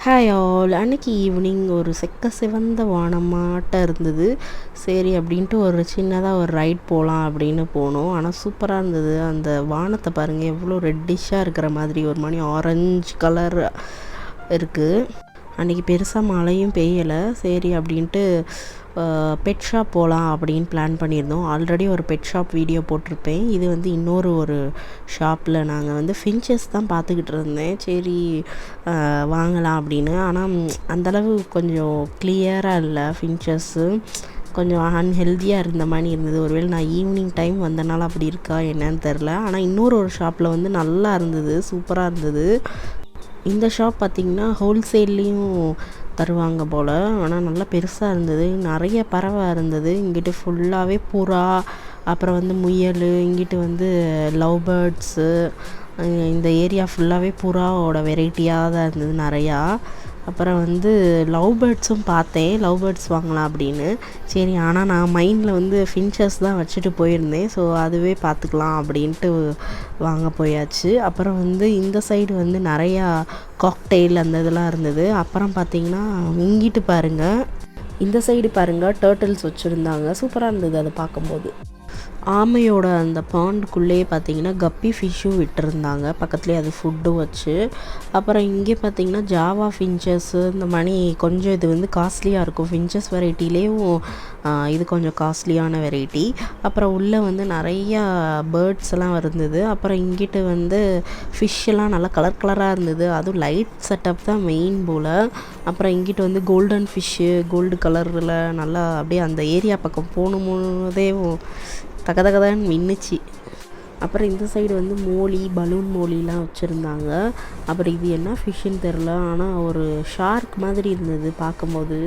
Hi all. அன்னைக்கு evening ஒரு செக்க சிவந்த வானமாட்டம் இருந்தது. சரி அப்படின்ட்டு ஒரு சின்னதாக ஒரு ரைட் போகலாம் அப்படின்னு போனோம். ஆனால் சூப்பராக இருந்தது. அந்த வானத்தை பாருங்கள், எவ்வளோ ரெட்டிஷ்ஷாக இருக்கிற மாதிரி ஒரு மாதிரி ஆரஞ்சு கலர் இருக்குது. அன்றைக்கி பெருசாக மழையும் பெய்யலை. சரி அப்படின்ட்டு பெட் ஷாப் போகலாம் அப்படின்னு பிளான் பண்ணியிருந்தோம். ஆல்ரெடி ஒரு பெட் ஷாப் வீடியோ போட்டிருப்பேன். இது வந்து இன்னொரு ஒரு ஷாப்பில் நாங்கள் வந்து ஃபின்ச்சஸ் தான் பார்த்துக்கிட்டு இருந்தேன். சரி வாங்கலாம் அப்படின்னு. ஆனால் அந்தளவு கொஞ்சம் கிளியராக இல்லை. ஃபின்ச்சஸ்ஸு கொஞ்சம் அன்ஹெல்தியாக இருந்த மாதிரி இருந்தது. ஒருவேளை நான் ஈவினிங் டைம் வந்தனால அப்படி இருக்கா என்னன்னு தெரில. ஆனால் இன்னொரு ஒரு ஷாப்பில் வந்து நல்லா இருந்தது, சூப்பராக இருந்தது. இந்த ஷாப் பார்த்திங்கன்னா ஹோல்சேல்லையும் தருவாங்க போல். ஆனால் நல்லா பெருசாக இருந்தது, நிறைய பறவை இருந்தது. இங்கிட்டு ஃபுல்லாகவே புறா, அப்புறம் வந்து முயல், இங்கிட்டு வந்து லவ் பேர்ட்ஸு. இந்த ஏரியா ஃபுல்லாகவே புறாவோட வெரைட்டியாக தான் இருந்தது நிறையா. அப்புறம் வந்து லவ் பேர்ட்ஸும் பார்த்தேன், லவ் பேர்ட்ஸ் வாங்கலாம் அப்படின்னு. சரி, ஆனால் நான் மைண்டில் வந்து ஃபின்ச்சஸ் தான் வச்சுட்டு போயிருந்தேன். ஸோ அதுவே பார்த்துக்கலாம் அப்படின்ட்டு வாங்க போயாச்சு. அப்புறம் வந்து இந்த சைடு வந்து நிறையா காக்டெயில் அந்த இதெல்லாம் இருந்தது. அப்புறம் பார்த்திங்கன்னா இங்கிட்டு பாருங்கள், இந்த சைடு பாருங்கள், டர்ட்டில்ஸ் வச்சுருந்தாங்க. சூப்பராக இருந்தது அதை பார்க்கும்போது. ஆமையோட அந்த பாண்டுக்குள்ளேயே பார்த்திங்கன்னா கப்பி ஃபிஷ்ஷும் விட்டுருந்தாங்க, பக்கத்துலேயே அது ஃபுட்டும் வச்சு. அப்புறம் இங்கே பார்த்திங்கன்னா ஜாவா ஃபின்ச்சஸ்ஸு இந்த மாதிரி கொஞ்சம் இது வந்து காஸ்ட்லியாக இருக்கும். ஃபின்ச்சஸ் வெரைட்டிலேயும் இது கொஞ்சம் காஸ்ட்லியான வெரைட்டி. அப்புறம் உள்ளே வந்து நிறையா பேர்ட்ஸ் எல்லாம் இருந்தது. அப்புறம் இங்கிட்டு வந்து ஃபிஷ்ஷெல்லாம் நல்லா கலர் கலராக இருந்தது. அதுவும் லைட் செட்டப் தான் மெயின் போல். அப்புறம் இங்கிட்டு வந்து கோல்டன் ஃபிஷ்ஷு, கோல்டு கலரில் நல்லா அப்படியே அந்த ஏரியா பக்கம் போகும்போதே தகதகதான்னு மின்னுச்சு. அப்புறம் இந்த சைடு வந்து மோலி, பலூன் மோலிலாம் வச்சுருந்தாங்க. அப்புறம் இது என்ன ஃபிஷ்ஷுன்னு தெரில, ஆனால் ஒரு ஷார்க் மாதிரி இருந்தது பார்க்கும்போது.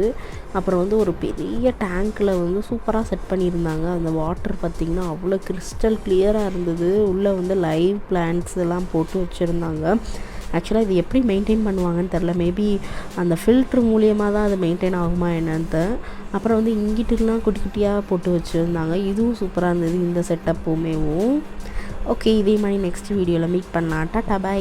அப்புறம் வந்து ஒரு பெரிய டேங்க்கில் வந்து சூப்பராக செட் பண்ணியிருந்தாங்க. அந்த வாட்டர் பார்த்திங்கன்னா அவ்வளோ கிறிஸ்டல் கிளியராக இருந்தது. உள்ளே வந்து லைவ் பிளான்ட்ஸ் எல்லாம் போட்டு வச்சுருந்தாங்க. ஆக்சுவலாக இது எப்படி மெயின்டைன் பண்ணுவாங்கன்னு தெரில. மேபி அந்த ஃபில்ட்ரு மூலியமாக தான் அது மெயின்டைன் ஆகுமா என்னன்ட்டு. அப்புறம் வந்து இங்கிட்டுலாம் குட்டி குட்டியாக போட்டு வச்சுருந்தாங்க. இதுவும் சூப்பராக இருந்தது, இந்த செட்டப்புமேவும். ஓகே, இதே மாதிரி நெக்ஸ்ட் வீடியோவில் மீட் பண்ணலாம். டாடா, பை.